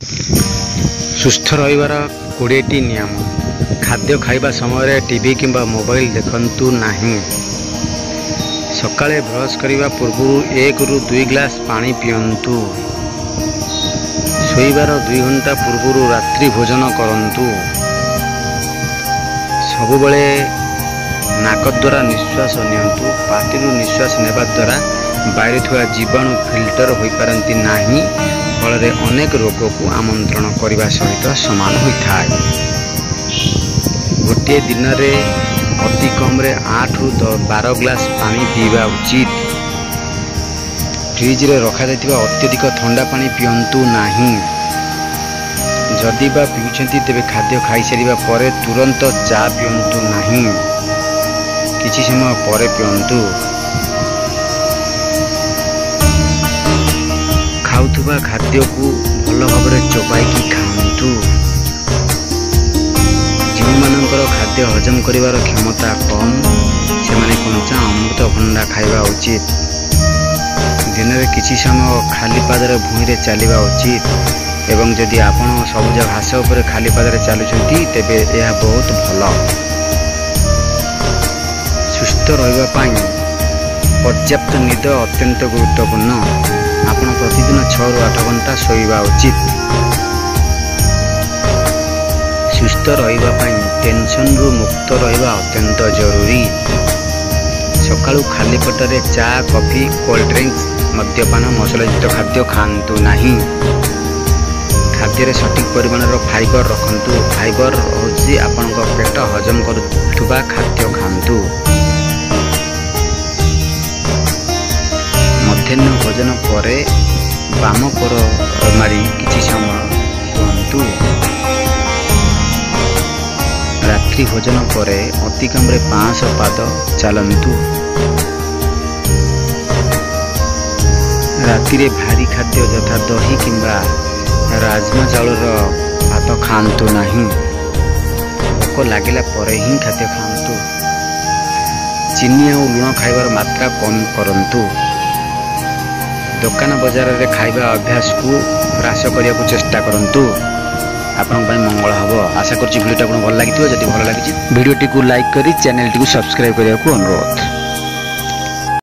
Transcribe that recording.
सुस्थ रहिबार 20टी नियम। खाद्य खाइबा समय टीवी किंबा मोबाइल देखंतु नाही। सकाळे ब्रश करिबा पूर्व 1 ରୁ 2 ग्लास पानी पियंतु। सोइबार 2 घंटा पूर्व रात्रि भोजन करंतु। सबुबले नाक द्वारा निश्वास नियंतु। पाटिरु निश्वास नेबा द्वारा बाहर थुआ जीवाणु फिल्टर होई पारंती नाही। फल अनेक रोग को आमंत्रण करने सहित सामान होता है। गोटे दिन में अति कम 8 ରୁ 12 ग्लास पानी पीवा उचित। फ्रिज रे रखा जाइतिबा अत्यधिक ठंडा पानी पियंतु नाही। जदि बा पिउछंती तेबे खाद्य खाई सारिबा परे तुरंत चा पियंतु नाही। किछि समय परे पियंतु। खाउथुबा खाद्य को भल भाव चोबाई खातु। जो मानकर खाद्य हजम करिवार क्षमता कम से माने कंचा अमृतभंडा खाइबा उचित। दिन में किछि समय खाली पादरे भूमि चलवा उचित। एवं जदि आपण सबुज घास उपर खाली पादरे चलुछंती तेबे यह बहुत भल। सुस्थ रहिबा पई पर्याप्त निद अत्यंत गुरुत्वपूर्ण। आपण प्रतिदिन 6 ରୁ 8 घंटा सोइबा उचित। सुस्थ रहिबा पई टेंशन रु मुक्त रहिबा अत्यंत जरूरी। सकाळु खाली पेटरे चा कॉफी कोल्ड ड्रिंक्स मद्यपान मसलायुक्त खाद्य खातु नाही। खाद्य सठिक परिमाण फाइबर रखंतु। फाइबर होछि आपनक पेट हजम करुवा खाद्य खातु। मध्याह्न भोजन परे बाम पर मारी किछि समय शुअंतु। रात्रि भोजन परे अति कम 500 पाद चलंतु। राति रे भारी खाद्य यथा दही किंबा राजमा चाउर भात खातु नाही। भोक लागिला परे ही खाद्य खातु। चीनी और लुण खाइबार मात्रा कम करंतु। दुकान बजार रे खाइबा अभ्यास को ह्रास करने को चेष्टा करंतु। आपन मंगल हम। आशा करुच्ची भिडियो आपको भल लगी। जदि भल लगी भिडियोटी को लाइक करी चैनल टी को सब्सक्राइब करने को अनुरोध।